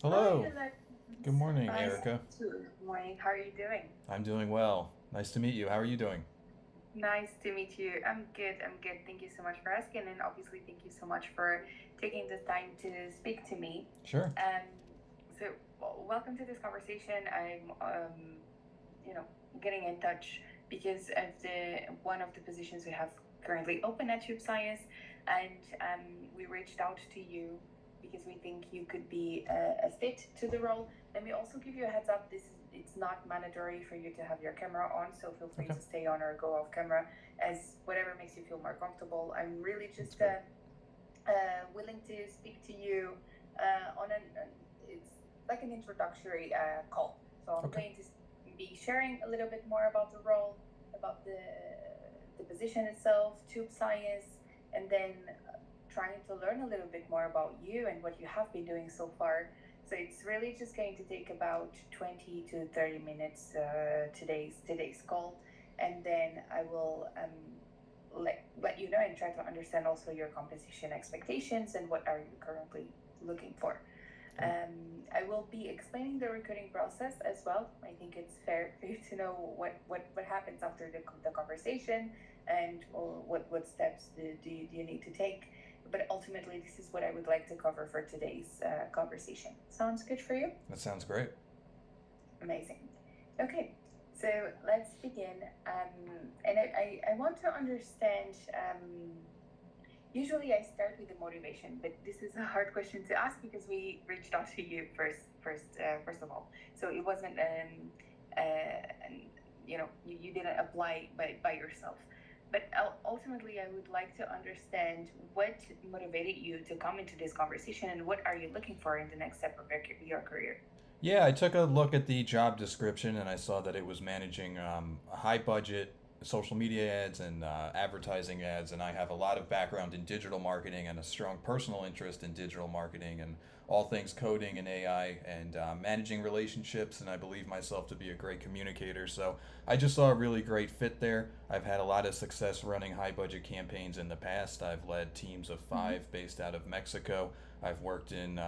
Hi, Hello. Good Alexis. morning, Nice Erica. to morning. How are you doing? I'm doing well. Nice to meet you. How are you doing? Nice to meet you. I'm good. I'm good. Thank you so much for asking, and obviously, thank you so much for taking the time to speak to me. Sure. Um, welcome to this conversation. I'm, you know, getting in touch because of the one of the positions we have currently open at Tube Science, and we reached out to you because we think you could be a fit to the role. Let me also give you a heads up. It's not mandatory for you to have your camera on, so feel free Okay. to stay on or go off camera as whatever makes you feel more comfortable. I'm really That's just great. willing to speak to you on it's like an introductory call. So I'm Okay. going to be sharing a little bit more about the role, about the position itself, tube science, and then trying to learn a little bit more about you and what you have been doing so far. So it's really just going to take about 20 to 30 minutes today's call, and then I will let you know and try to understand also your compensation expectations and what are you currently looking for. Great. I will be explaining the recruiting process as well. I think it's fair for you to know what happens after the conversation and or what steps do you need to take. But ultimately, this is what I would like to cover for today's conversation. Sounds good for you? That sounds great. Amazing. Okay, so let's begin. I want to understand. Usually, I start with the motivation, but this is a hard question to ask because we reached out to you first of all. So it wasn't, you didn't apply by yourself. But ultimately, I would like to understand what motivated you to come into this conversation and what are you looking for in the next step of your career? Yeah, I took a look at the job description and I saw that it was managing high budget social media ads and advertising ads. And I have a lot of background in digital marketing and a strong personal interest in digital marketing and all things coding and AI and managing relationships. And I believe myself to be a great communicator. So I just saw a really great fit there. I've had a lot of success running high budget campaigns in the past. I've led teams of Mm-hmm. 5 based out of Mexico. I've worked in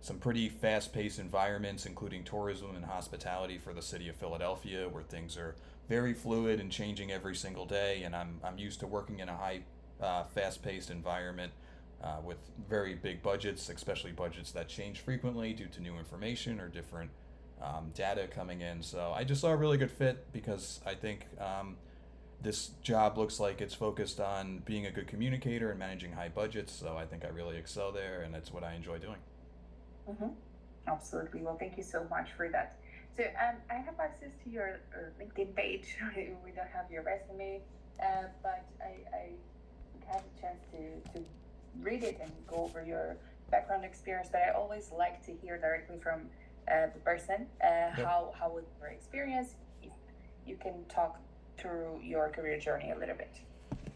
some pretty fast paced environments, including tourism and hospitality for the city of Philadelphia, where things are very fluid and changing every single day. And I'm used to working in a high, fast paced environment with very big budgets, especially budgets that change frequently due to new information or different data coming in. So I just saw a really good fit because I think this job looks like it's focused on being a good communicator and managing high budgets. So I think I really excel there, and that's what I enjoy doing. Mm-hmm. Absolutely. Well, thank you so much for that. So, I have access to your LinkedIn page. We don't have your resume, but I had a chance to read it and go over your background experience. But I always like to hear directly from the person Yep. how was your experience. If you can talk through your career journey a little bit.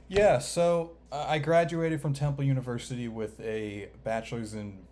Yeah, so I graduated from Temple University with a bachelor's in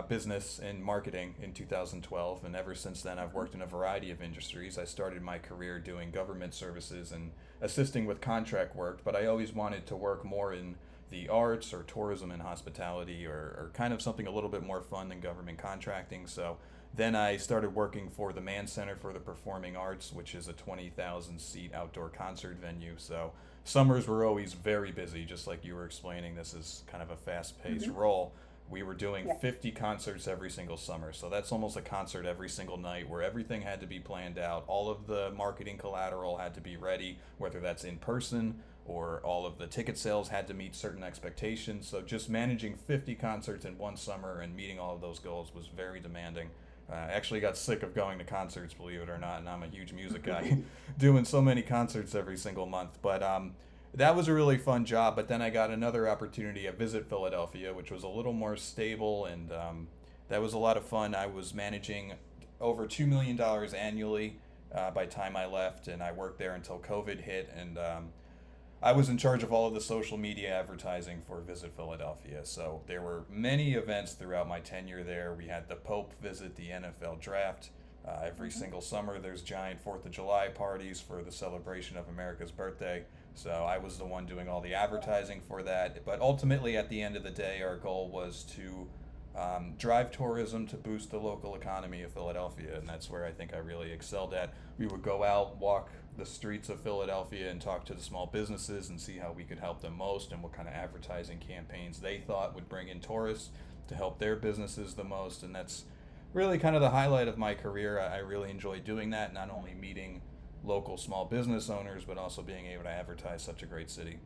business and marketing in 2012, and ever since then I've worked in a variety of industries. I started my career doing government services and assisting with contract work, but I always wanted to work more in the arts or tourism and hospitality or kind of something a little bit more fun than government contracting. So then I started working for the Mann Center for the Performing Arts, which is a 20,000 seat outdoor concert venue. So summers were always very busy, just like you were explaining. This is kind of a fast paced Mm-hmm. role. We were doing Yeah. 50 concerts every single summer. So that's almost a concert every single night where everything had to be planned out. All of the marketing collateral had to be ready, whether that's in person or all of the ticket sales had to meet certain expectations. So just managing 50 concerts in one summer and meeting all of those goals was very demanding. I actually got sick of going to concerts, believe it or not, and I'm a huge music guy, doing so many concerts every single month. But that was a really fun job. But then I got another opportunity at Visit Philadelphia, which was a little more stable, and that was a lot of fun. I was managing over $2 million annually by the time I left, and I worked there until COVID hit, and I was in charge of all of the social media advertising for Visit Philadelphia. So there were many events throughout my tenure there. We had the Pope visit the NFL draft. Every Mm-hmm. single summer, there's giant 4th of July parties for the celebration of America's birthday. So I was the one doing all the advertising for that. But ultimately, at the end of the day, our goal was to drive tourism to boost the local economy of Philadelphia, and that's where I think I really excelled at. We would go out, walk the streets of Philadelphia, and talk to the small businesses and see how we could help them most and what kind of advertising campaigns they thought would bring in tourists to help their businesses the most. And that's really kind of the highlight of my career. I really enjoy doing that, not only meeting local small business owners, but also being able to advertise such a great city.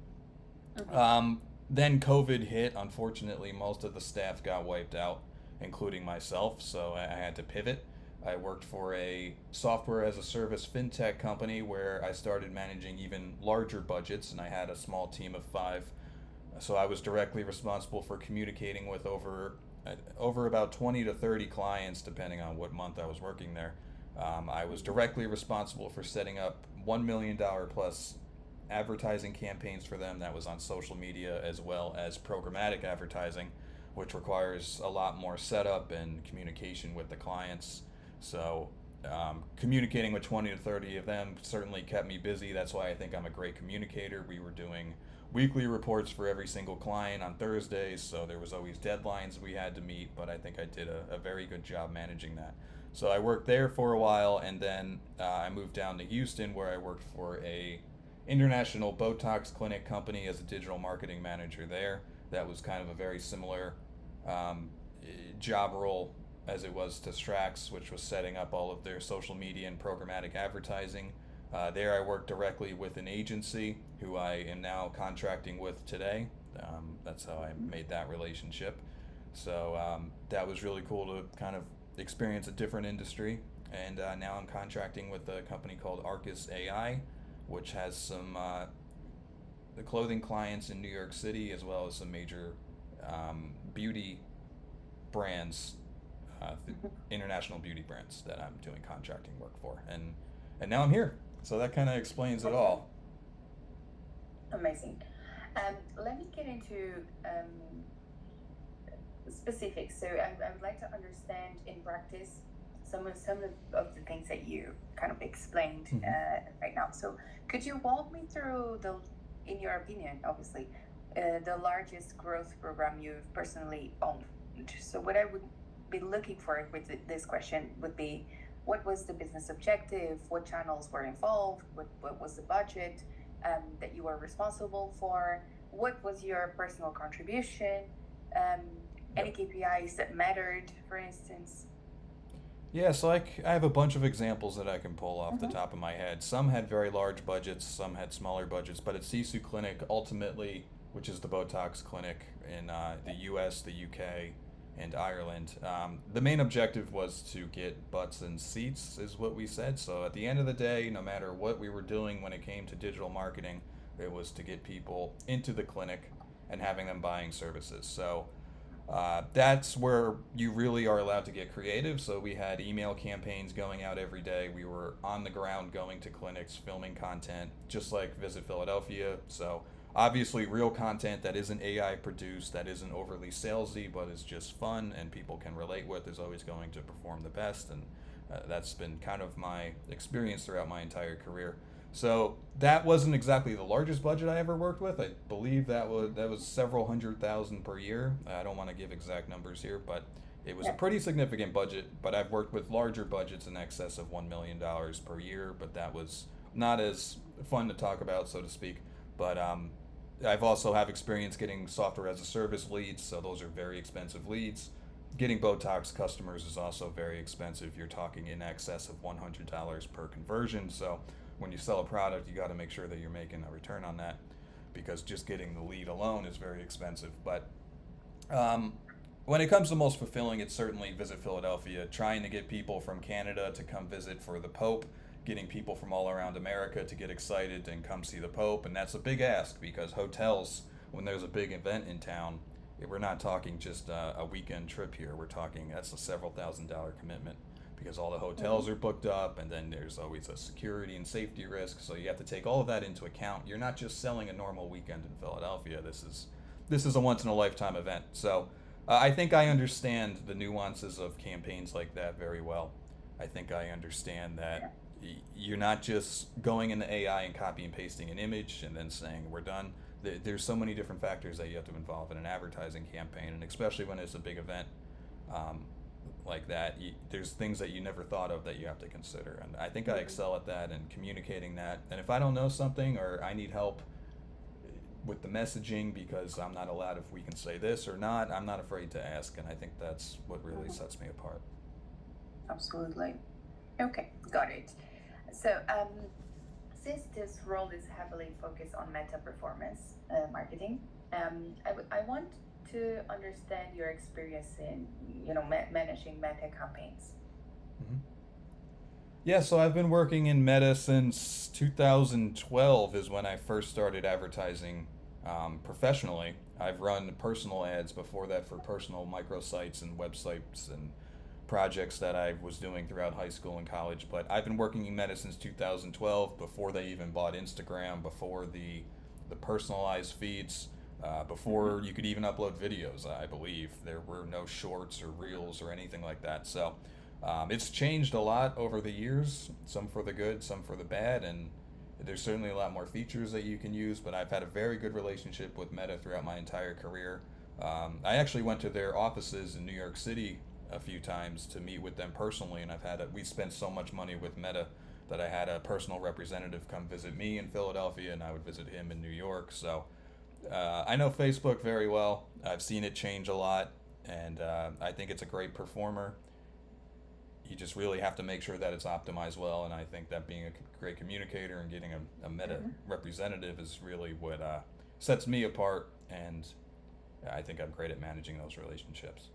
Then COVID hit. Unfortunately, most of the staff got wiped out, including myself, so I had to pivot. I worked for a software as a service fintech company where I started managing even larger budgets, and I had a small team of 5. So I was directly responsible for communicating with over about 20 to 30 clients, depending on what month I was working there. I was directly responsible for setting up $1 million plus advertising campaigns for them. That was on social media as well as programmatic advertising, which requires a lot more setup and communication with the clients. So communicating with 20 to 30 of them certainly kept me busy. That's why I think I'm a great communicator. We were doing weekly reports for every single client on Thursdays, so there was always deadlines we had to meet, but I think I did a very good job managing that. So I worked there for a while, and then I moved down to Houston, where I worked for a international Botox clinic company as a digital marketing manager there. That was kind of a very similar job role as it was to Strax, which was setting up all of their social media and programmatic advertising. There I worked directly with an agency who I am now contracting with today. That's how I made that relationship. So that was really cool to kind of experience a different industry. And now I'm contracting with a company called Arcus AI, which has some the clothing clients in New York City, as well as some major beauty brands, international beauty brands that I'm doing contracting work for. And now I'm here. So that kind of explains it all. Amazing. Let me get into specifics. So I would like to understand in practice some of the things that you kind of explained right now. So could you walk me through in your opinion, obviously, the largest growth program you've personally owned? So what I would be looking for with this question would be, what was the business objective? What channels were involved? What was the budget that you were responsible for? What was your personal contribution? Any KPIs that mattered, for instance? Yeah, so I have a bunch of examples that I can pull off the top of my head. Some had very large budgets, some had smaller budgets, but at Sisu Clinic, ultimately, which is the Botox clinic in the US, the UK, and Ireland, the main objective was to get butts and seats, is what we said. So at the end of the day, no matter what we were doing when it came to digital marketing, it was to get people into the clinic and having them buying services. So that's where you really are allowed to get creative. So we had email campaigns going out every day. We were on the ground going to clinics, filming content, just like Visit Philadelphia. So obviously real content that isn't AI produced, that isn't overly salesy, but is just fun and people can relate with, is always going to perform the best. And that's been kind of my experience throughout my entire career. So that wasn't exactly the largest budget I ever worked with. I believe that was several $100,000 per year. I don't want to give exact numbers here, but it was a pretty significant budget. But I've worked with larger budgets in excess of $1 million per year, but that was not as fun to talk about, so to speak. But I've also have experience getting software as a service leads, so those are very expensive leads. Getting Botox customers is also very expensive. You're talking in excess of $100 per conversion. So when you sell a product, you got to make sure that you're making a return on that, because just getting the lead alone is very expensive. But when it comes to most fulfilling, it's certainly Visit Philadelphia, trying to get people from Canada to come visit for the Pope, getting people from all around America to get excited and come see the Pope. And that's a big ask, because hotels, when there's a big event in town, we're not talking just a weekend trip here. We're talking, that's a several $1,000s commitment, because all the hotels are booked up, and then there's always a security and safety risk. So you have to take all of that into account. You're not just selling a normal weekend in Philadelphia. This is a once in a lifetime event. So I think I understand the nuances of campaigns like that very well. I think I understand that you're not just going into AI and copy and pasting an image and then saying we're done. There's so many different factors that you have to involve in an advertising campaign, and especially when it's a big event. um, like that. There's things that you never thought of that you have to consider, and I think I Mhm. excel at that and communicating that. And if I don't know something or I need help with the messaging because I'm not allowed if we can say this or not, I'm not afraid to ask, and I think that's what really Mhm. sets me apart. Absolutely. Okay, got it. So, since this role is heavily focused on meta performance marketing, I want to understand your experience in, managing meta campaigns. Hmm. Yeah, so I've been working in Meta since 2012 is when I first started advertising professionally. I've run personal ads before that for personal microsites and websites and projects that I was doing throughout high school and college. But I've been working in Meta since 2012, before they even bought Instagram, before the personalized feeds, Mm-hmm. before you could even upload videos. I believe there were no shorts or reels or anything like that. So it's changed a lot over the years, some for the good, some for the bad, and there's certainly a lot more features that you can use. But I've had a very good relationship with Meta throughout my entire career. I actually went to their offices in New York City a few times to meet with them personally, and we spent so much money with Meta that I had a personal representative come visit me in Philadelphia, and I would visit him in New York. So I know Facebook very well. I've seen it change a lot, and I think it's a great performer. You just really have to make sure that it's optimized well, and I think that being a great communicator and getting a Meta Mm-hmm. representative is really what sets me apart, and I think I'm great at managing those relationships.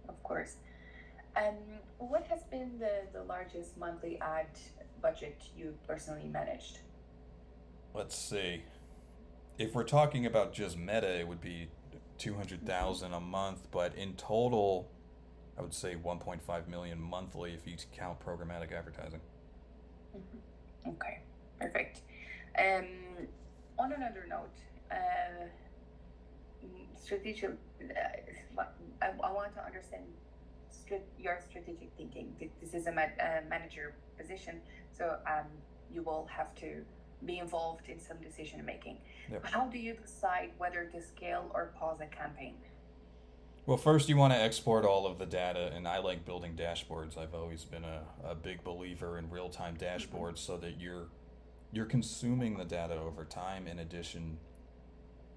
Of course. Um, what has been the largest monthly ad budget you personally managed? Let's see. If we're talking about just Meta, it would be 200,000 a month, but in total, I would say 1.5 million monthly if you count programmatic advertising. Mm-hmm. Okay, perfect. Um, on another note, strategic. I want to understand your strategic thinking. This is a manager position, so you will have to be involved in some decision making. Yep. How do you decide whether to scale or pause a campaign? Well, first you want to export all of the data, and I like building dashboards. I've always been a big believer in real-time Mm-hmm. dashboards so that you're consuming the data over time in addition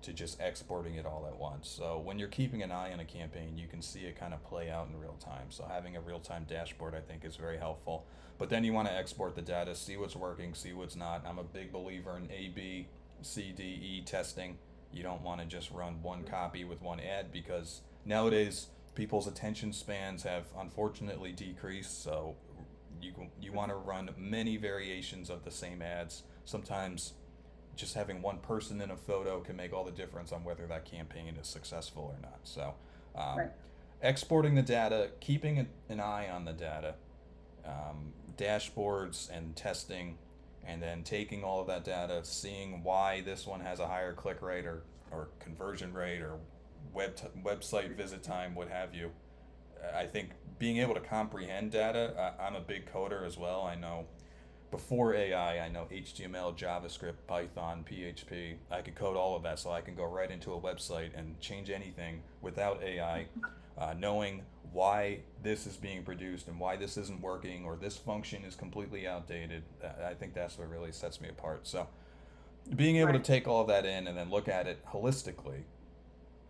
to just exporting it all at once. So when you're keeping an eye on a campaign, you can see it kind of play out in real time. So having a real time dashboard, I think, is very helpful. But then you want to export the data, see what's working, see what's not. I'm a big believer in A, B, C, D, E testing. You don't want to just run one copy with one ad because nowadays people's attention spans have unfortunately decreased. So you want to run many variations of the same ads. Sometimes just having one person in a photo can make all the difference on whether that campaign is successful or not. So, um, Right. exporting the data, keeping an eye on the data, dashboards and testing, and then taking all of that data, seeing why this one has a higher click rate or conversion rate or website visit time, what have you. I think being able to comprehend data, I'm a big coder as well. I know before AI, I know HTML, JavaScript, Python, PHP. I could code all of that, so I can go right into a website and change anything without AI, knowing why this is being produced and why this isn't working or this function is completely outdated. I think that's what really sets me apart. So, being able to Right. take all of that in and then look at it holistically,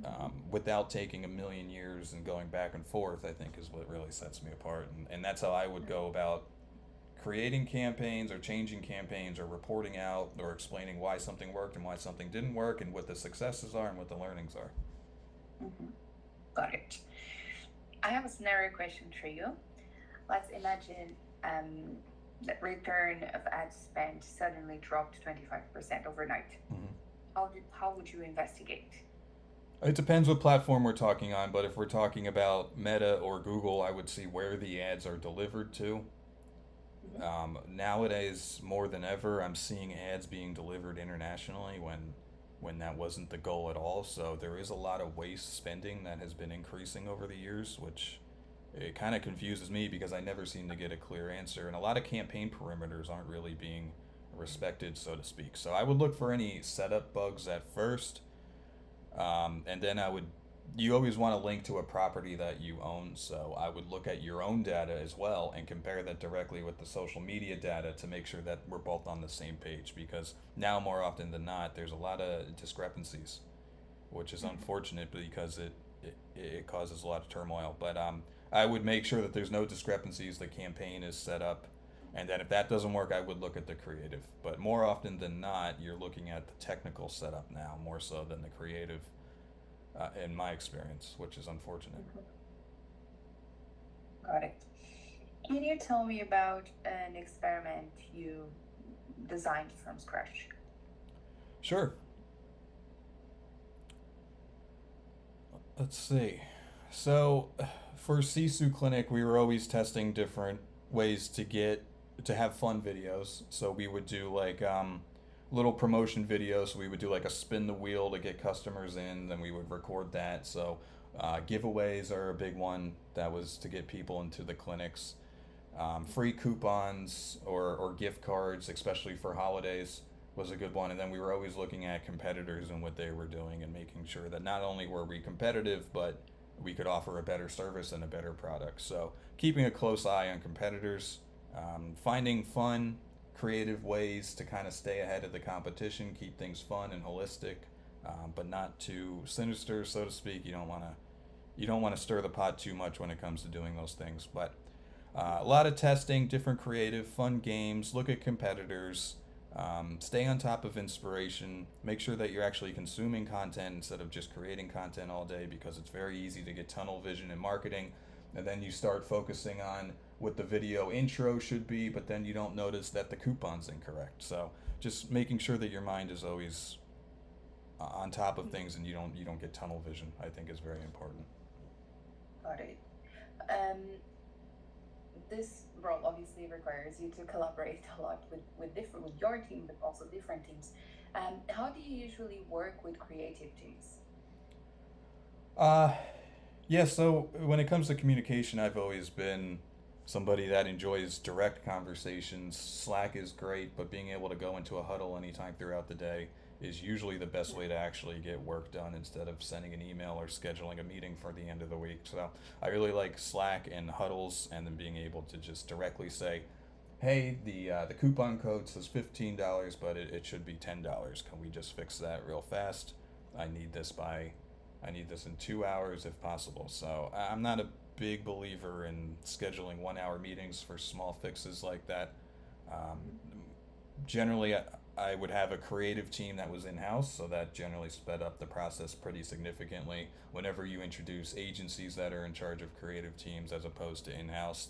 Mm-hmm. without taking a million years and going back and forth, I think is what really sets me apart. And that's how I would go about creating campaigns or changing campaigns or reporting out or explaining why something worked and why something didn't work and what the successes are and what the learnings are. Mm-hmm. Got it. I have a scenario question for you. Let's imagine that return of ad spend suddenly dropped 25% overnight. Hmm. How would you investigate? It depends what platform we're talking on, but if we're talking about Meta or Google, I would see where the ads are delivered to. Mm-hmm. Nowadays, more than ever, I'm seeing ads being delivered internationally when that wasn't the goal at all. So there is a lot of waste spending that has been increasing over the years, which it kind of confuses me because I never seem to get a clear answer, and a lot of campaign perimeters aren't really being respected, so to speak. So I would look for any setup bugs at first, and then I would you always want to link to a property that you own. So I would look at your own data as well and compare that directly with the social media data to make sure that we're both on the same page. Because now, more often than not, there's a lot of discrepancies, which is unfortunate because it causes a lot of turmoil. But I would make sure that there's no discrepancies. The campaign is set up. And then if that doesn't work, I would look at the creative. But more often than not, you're looking at the technical setup now more so than the creative, in my experience, which is unfortunate. Got it. Can you tell me about an experiment you designed from scratch? Sure. Let's see. So, for Sisu Clinic, we were always testing different ways to have fun videos. So we would do like little promotion videos. So we would do like a spin the wheel to get customers in. Then we would record that. So giveaways are a big one. That was to get people into the clinics. Free coupons or gift cards, especially for holidays, was a good one. And then we were always looking at competitors and what they were doing and making sure that not only were we competitive, but we could offer a better service and a better product. So keeping a close eye on competitors, finding fun, creative ways to kind of stay ahead of the competition, keep things fun and holistic, but not too sinister, so to speak. You don't want to stir the pot too much when it comes to doing those things. But a lot of testing, different creative, fun games. Look at competitors. Stay on top of inspiration. Make sure that you're actually consuming content instead of just creating content all day, because it's very easy to get tunnel vision in marketing. And then you start focusing on what the video intro should be, but then you don't notice that the coupon's incorrect. So just making sure that your mind is always on top of things and you don't get tunnel vision, I think, is very important. Got it. Um, this role obviously requires you to collaborate a lot with your team, but also different teams. How do you usually work with creative teams? Uh, yeah, so when it comes to communication, I've always been somebody that enjoys direct conversations. Slack is great, but being able to go into a huddle anytime throughout the day is usually the best way to actually get work done instead of sending an email or scheduling a meeting for the end of the week. So I really like Slack and huddles, and then being able to just directly say, hey, the coupon code says $15, but it should be $10. Can we just fix that real fast? I need this by I need this in 2 hours if possible. So I'm not a big believer in scheduling 1 hour meetings for small fixes like that. Um, Generally, I would have a creative team that was in house, so that generally sped up the process pretty significantly. Whenever you introduce agencies that are in charge of creative teams as opposed to in house,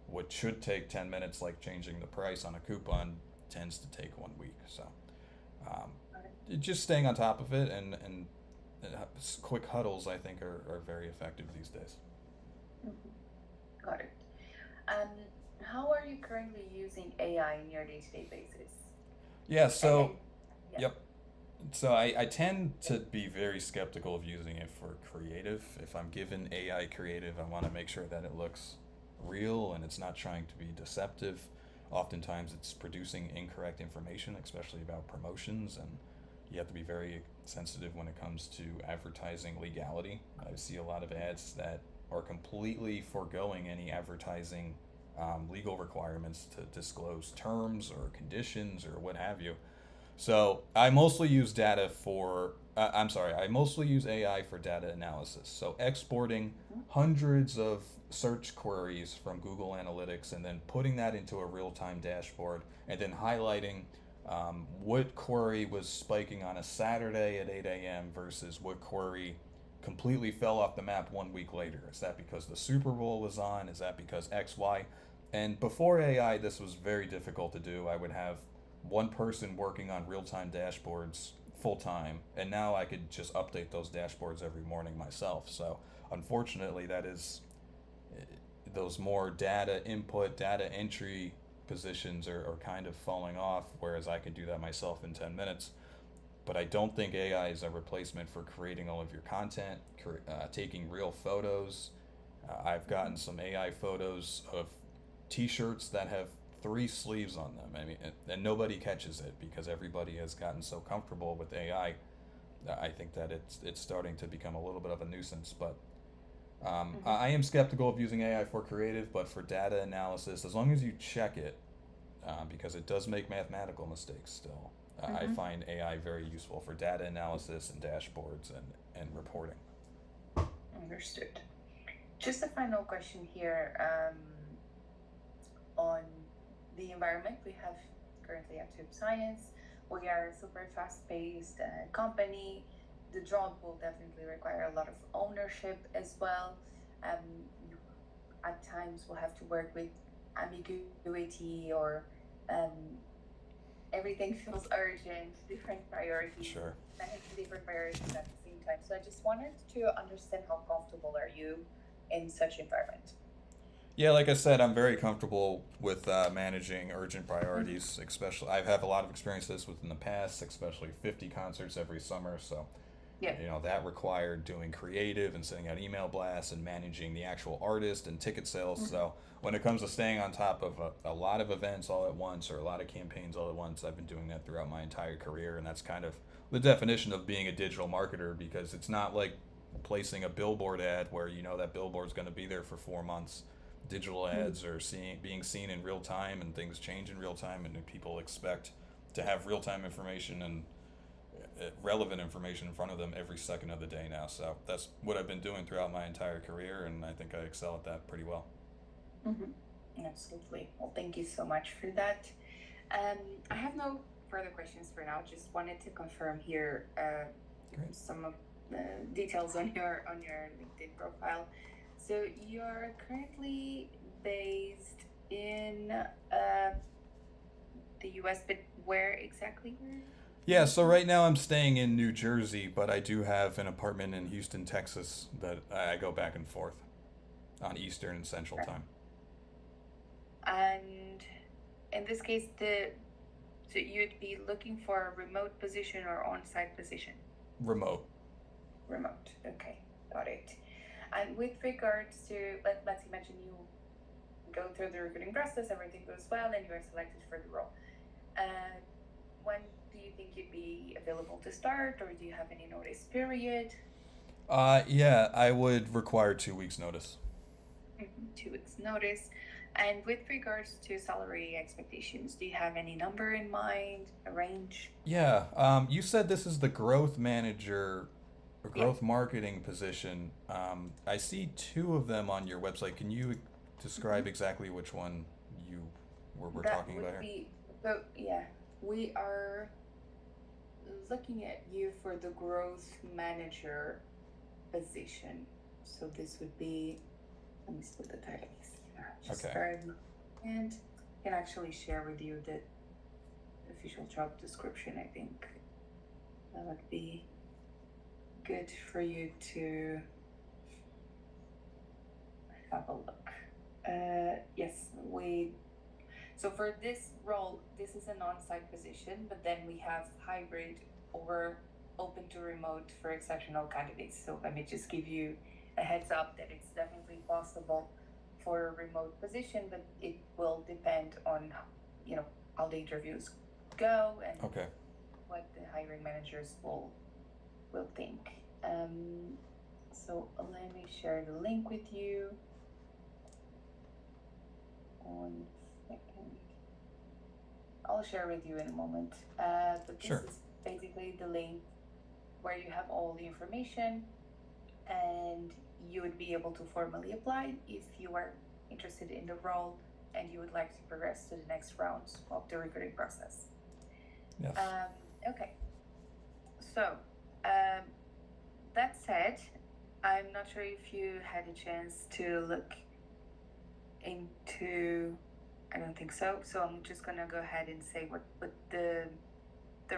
what should take 10 minutes, like changing the price on a coupon, tends to take 1 week. So um, just staying on top of it, and quick huddles, I think, are very effective these days. Got it. Um, how are you currently using AI in your day-to-day basis? Yeah, And, and so, yeah. yep. So I tend to be very skeptical of using it for creative. If I'm given AI creative, I want to make sure that it looks real and it's not trying to be deceptive. Oftentimes it's producing incorrect information, especially about promotions, and you have to be very sensitive when it comes to advertising legality. I see a lot of ads that are completely foregoing any advertising legal requirements to disclose terms or conditions or what have you. So I mostly use AI for data analysis. So exporting hundreds of search queries from Google Analytics and then putting that into a real-time dashboard and then highlighting what query was spiking on a Saturday at 8 a.m. versus what query completely fell off the map 1 week later. Is that because the Super Bowl was on? Is that because X, Y? And before AI, this was very difficult to do. I would have one person working on real-time dashboards full time, and now I could just update those dashboards every morning myself. So unfortunately, that is those more data input, data entry positions are kind of falling off, whereas I can do that myself in 10 minutes. But I don't think AI is a replacement for creating all of your content, taking real photos. I've gotten some AI photos of T-shirts that have 3 sleeves on them. I mean, and nobody catches it because everybody has gotten so comfortable with AI. I think that it's starting to become a little bit of a nuisance. But Hmm. I am skeptical of using AI for creative, but for data analysis, as long as you check it, because it does make mathematical mistakes still. I Hmm. find AI very useful for data analysis and dashboards and reporting. Understood. Just a final question here on the environment. We have currently at Tube Science. We are a super fast-paced company. The job will definitely require a lot of ownership as well. You at times will have to work with ambiguity or um, everything feels urgent, different priorities, Sure. managing different priorities at the same time. So I just wanted to understand how comfortable are you in such environment? Yeah, like I said, I'm very comfortable with managing urgent Mm-hmm. priorities. Especially, I've had a lot of experiences with in the past, especially 50 concerts every summer. So, Yeah. that required doing creative and sending out email blasts and managing the actual artist and ticket sales. Mm-hmm. So, when it comes to staying on top of a lot of events all at once or a lot of campaigns all at once, I've been doing that throughout my entire career, and that's kind of the definition of being a digital marketer, because it's not like placing a billboard ad where you know that billboard's going to be there for 4 months. Digital ads are being seen in real time, and things change in real time, and people expect to have real time information and relevant information in front of them every second of the day now. So that's what I've been doing throughout my entire career, and I think I excel at that pretty well. Mm-hmm. Absolutely. Well, thank you so much for that. Um, I have no further questions for now. Just wanted to confirm here Great. some of the details on your LinkedIn profile. So you're currently based in the U.S., but where exactly are you Yeah, so located? right now I'm staying in New Jersey, but I do have an apartment in Houston, Texas that I go back and forth on Eastern and Central time. And in this case, the so you'd be looking for a remote position or on-site position? Remote. Remote. Okay, got it. And with regards to, let's imagine you go through the recruiting process, everything goes well, and you are selected for the role. Uh, when do you think you'd be available to start, or do you have any notice period? Yeah, I would require 2 weeks notice. 2 weeks notice. And with regards to salary expectations, do you have any number in mind, a range? Yeah, you said this is the growth manager or Yeah. growth marketing position. I see two of them on your website. Can you describe Mhm. exactly which one you we're That talking about would here? be, so yeah, we are looking at you for the growth manager position. So this would be, let me split the titles here. Just Okay. bear in mind. And can actually share with you the official job description. I think that would be good for you to have a look. Yes, so for this role, this is an on-site position, but then we have hybrid or open to remote for exceptional candidates. So let me just give you a heads up that it's definitely possible for a remote position, but it will depend on, you know, how the interviews go and Okay. what the hiring managers will think. So let me share the link with you. 1 second. I'll share with you in a moment. But this Sure. is basically the link where you have all the information and you would be able to formally apply if you are interested in the role and you would like to progress to the next rounds of the recruiting process. Yes. Um, okay, so um, that said, I'm not sure if you had a chance to look into. I don't think so. So I'm just gonna go ahead and say what the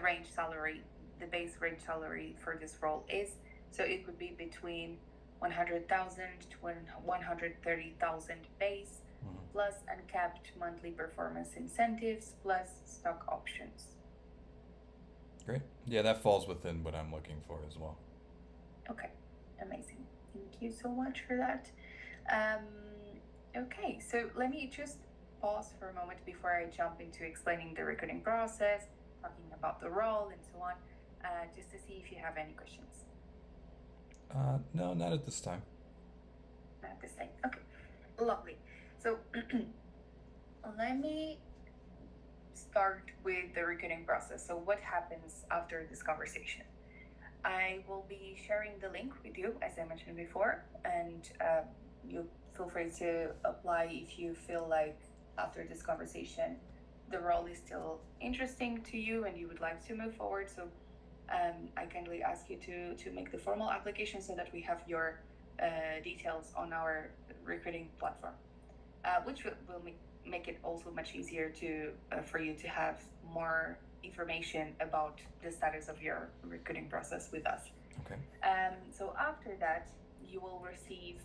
range salary, the base range salary for this role is. So it would be between 100,000 to 130,000 base, Mhm. plus uncapped monthly performance incentives, plus stock options. Great. Yeah, that falls within what I'm looking for as well. Okay, amazing. Thank you so much for that. Um, okay, so let me just pause for a moment before I jump into explaining the recruiting process, talking about the role, and so on. just to see if you have any questions. No, not at this time. Not this time. Okay, lovely. So let me start with the recruiting process. So what happens after this conversation? I will be sharing the link with you, as I mentioned before, and you feel free to apply if you feel like after this conversation the role is still interesting to you and you would like to move forward. So I kindly ask you to make the formal application so that we have your details on our recruiting platform, which will make it also much easier to for you to have more information about the status of your recruiting process with us. Okay. So after that, you will receive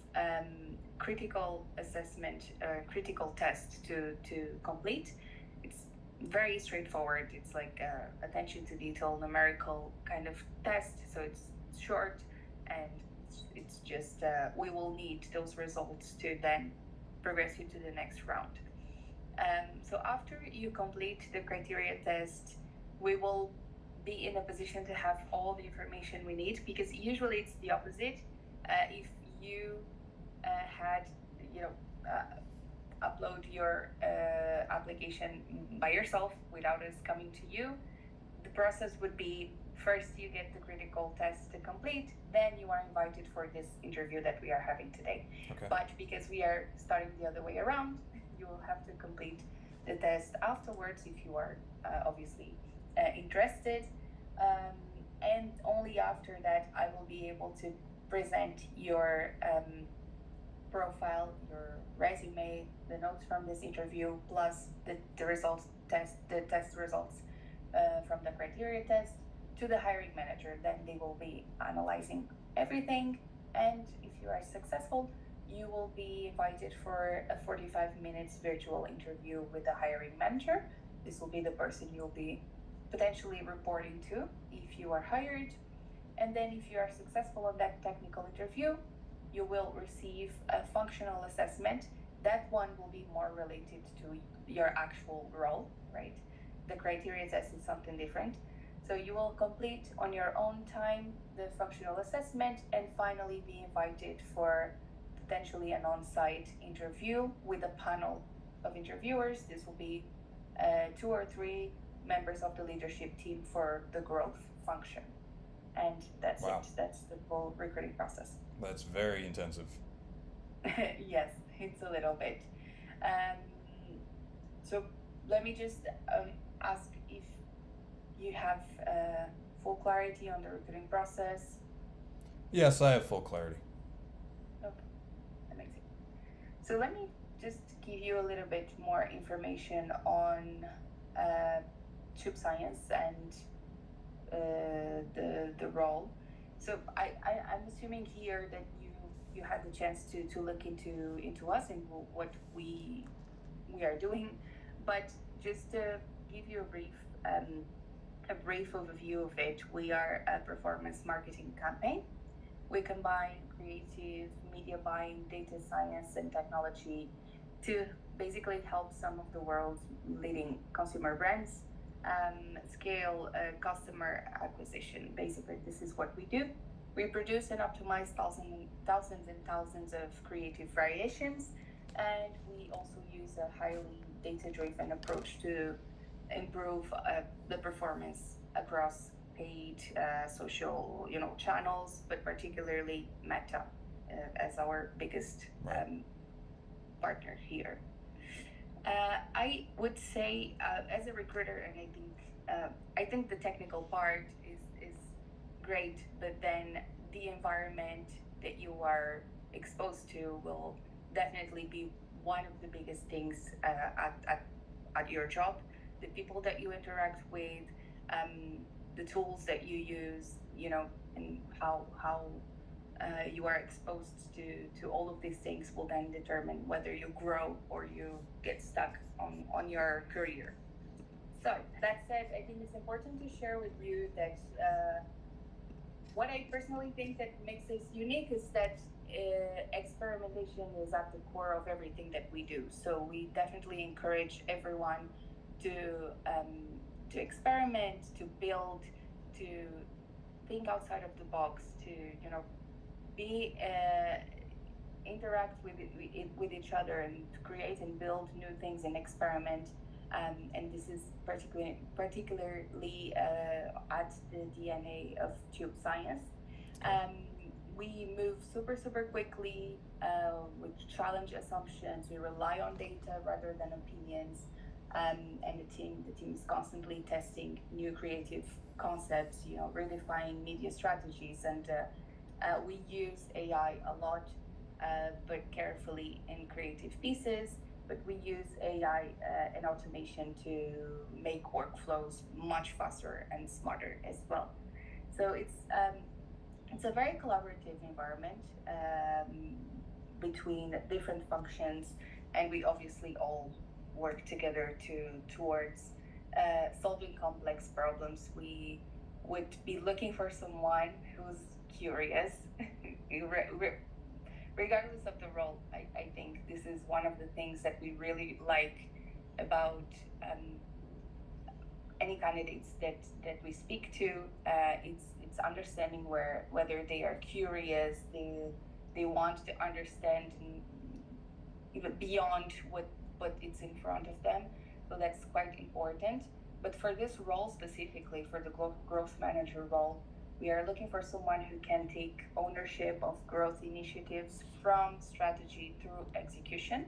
critical assessment, critical test to complete. It's very straightforward. It's like attention to detail, numerical kind of test. So it's short, and it's just we will need those results to then progress you to the next round. So after you complete the criteria test, we will be in a position to have all the information we need, because usually it's the opposite. If you had, you know, upload your application by yourself without us coming to you, the process would be first you get the critical test to complete, then you are invited for this interview that we are having today. Okay. But because we are starting the other way around, you will have to complete the test afterwards if you are obviously interested. And only after that, I will be able to present your profile, your resume, the notes from this interview, plus the results test, the test results from the criteria test to the hiring manager. Then they will be analyzing everything, and if you are successful, you will be invited for a 45 minutes virtual interview with the hiring manager. This will be the person you'll be potentially reporting to if you are hired. And then if you are successful on that technical interview, you will receive a functional assessment. That one will be more related to your actual role, right? The criteria test is something different. So you will complete on your own time the functional assessment and finally be invited for potentially an on-site interview with a panel of interviewers. This will be 2 or 3 members of the leadership team for the growth function. And that's Wow. it. That's the full recruiting process. That's very intensive. Yes, it's a little bit. Um, so let me just ask if you have full clarity on the recruiting process. Yes, I have full clarity. Okay, amazing. So let me just give you a little bit more information on tube science and the role. So I'm assuming here that you had the chance to look into us and what we are doing, but just to give you a brief overview of it, we are a performance marketing campaign. We combine creative media buying, data science, and technology to basically help some of the world's leading consumer brands scale customer acquisition. Basically, this is what we do. We produce and optimize thousands and thousands of creative variations, and we also use a highly data-driven approach to improve the performance across paid social, channels, but particularly Meta as our biggest partner here. I would say, as a recruiter, and I think the technical part is great, but then the environment that you are exposed to will definitely be one of the biggest things at your job. The people that you interact with, the tools that you use, and how you are exposed to all of these things will then determine whether you grow or you get stuck on your career. So that said, I think it's important to share with you that what I personally think that makes us unique is that experimentation is at the core of everything that we do. So we definitely encourage everyone to experiment, to build, to think outside of the box, to be interact with each other and create and build new things and experiment. And this is particularly at the DNA of Tube Science. Um, we move super quickly. We challenge assumptions. We rely on data rather than opinions. And the team is constantly testing new creative concepts. Redefining media strategies, and we use AI a lot, but carefully in creative pieces. But we use AI and automation to make workflows much faster and smarter as well. So it's a very collaborative environment between different functions, and we obviously all work together towards solving complex problems. We would be looking for someone who's curious, regardless of the role. I think this is one of the things that we really like about any candidates that we speak to. It's understanding whether they are curious, they want to understand even beyond what it's in front of them. So that's quite important. But for this role specifically, for the growth manager role, we are looking for someone who can take ownership of growth initiatives from strategy through execution.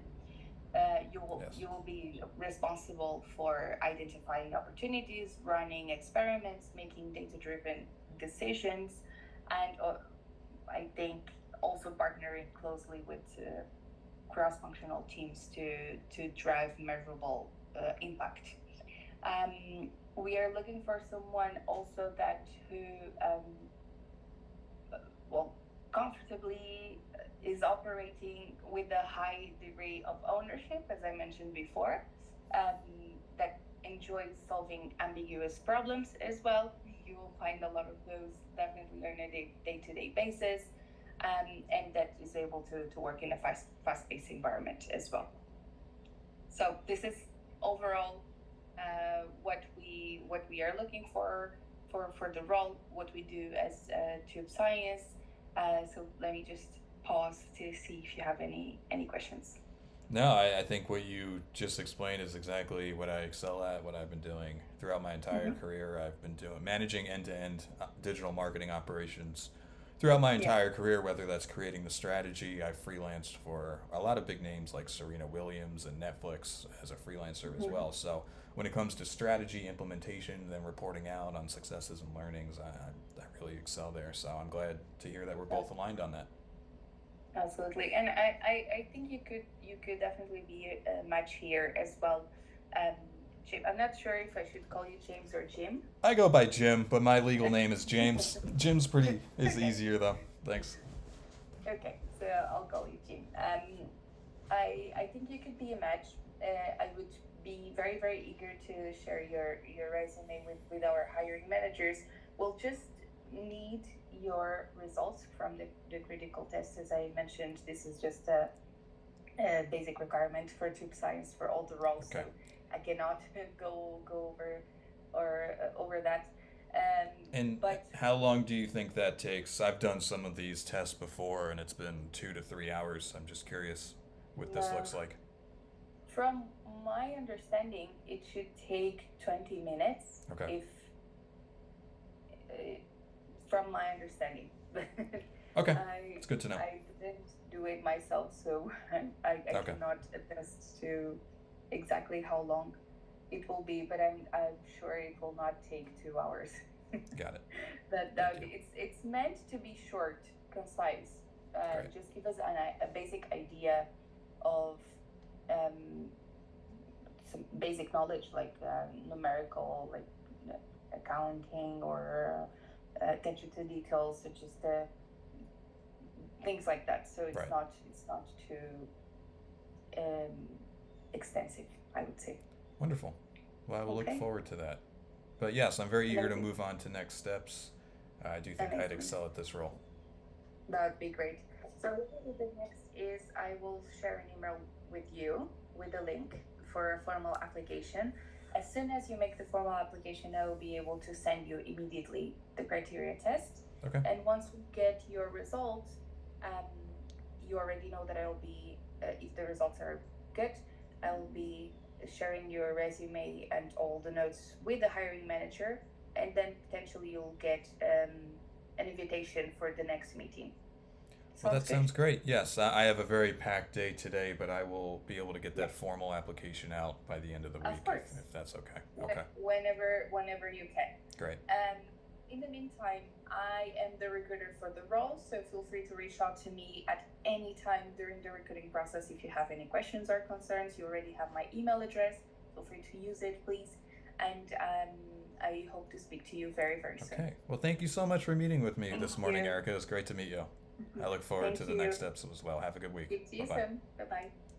You will be responsible for identifying opportunities, running experiments, making data-driven decisions, and I think also partnering closely with cross-functional teams to drive measurable impact. We are looking for someone also who comfortably is operating with a high degree of ownership, as I mentioned before, that enjoys solving ambiguous problems as well. You will find a lot of those definitely on a day-to-day basis, and that is able to work in a fast-paced environment as well. So this is overall what we are looking for the role, what we do as Tube Science. So let me just pause to see if you have any questions. No, I think what you just explained is exactly what I excel at, what I've been doing throughout my entire career. I've been managing end-to-end digital marketing operations throughout my entire career, whether that's creating the strategy. I've freelanced for a lot of big names like Serena Williams and Netflix as a freelancer as well. So when it comes to strategy, implementation, then reporting out on successes and learnings, I really excel there. So I'm glad to hear that we're both aligned on that. Absolutely, and I think you could definitely be a match here as well. Jim, I'm not sure if I should call you James or Jim. I go by Jim, but my legal name is James. Jim's is easier though. Thanks. Okay, so I'll call you Jim. I think you could be a match. I would be very eager to share your resume with our hiring managers. We'll just need your results from the critical test. As I mentioned, this is just a basic requirement for Tube Science for all the roles. Okay. So I cannot go over that. But how long do you think that takes? I've done some of these tests before, and it's been 2 to 3 hours. I'm just curious what this looks like. From my understanding, it should take 20 minutes. Okay. From my understanding. Okay, it's good to know. I didn't do it myself, so I cannot attest to exactly how long it will be, but I'm sure it will not take 2 hours. Got it. It's meant to be short, concise. Right. Just give us a basic idea of some basic knowledge, like numerical, like accounting, or attention to details, such as the things like that. So it's not too extensive, I would say. Wonderful. Well, I will look forward to that. But yes, I'm very eager to move on to next steps. I do think I'd excel at this role. That would be great. So what we do next is I will share an email with you with a link for a formal application. As soon as you make the formal application, I will be able to send you immediately the criteria test. Okay. And once we get your results, you already know that I will be, if the results are good, I will be sharing your resume and all the notes with the hiring manager, and then potentially you'll get an invitation for the next meeting. Well, that Sounds good? sounds great. Yes, I have a very packed day today, but I will be able to get that formal application out by the end of the week, Of course. if that's okay. Okay, Whenever you can. great. In the meantime, I am the recruiter for the role, so feel free to reach out to me at any time during the recruiting process if you have any questions or concerns. You already have my email address. Feel free to use it, please. And I hope to speak to you very, very soon. Okay. Well, thank you so much for meeting with me Thank this morning, you. Erica. It was great to meet you. I look forward Thank to the you. next steps as well. Have a good week. Speak to you Bye-bye. soon. Bye bye.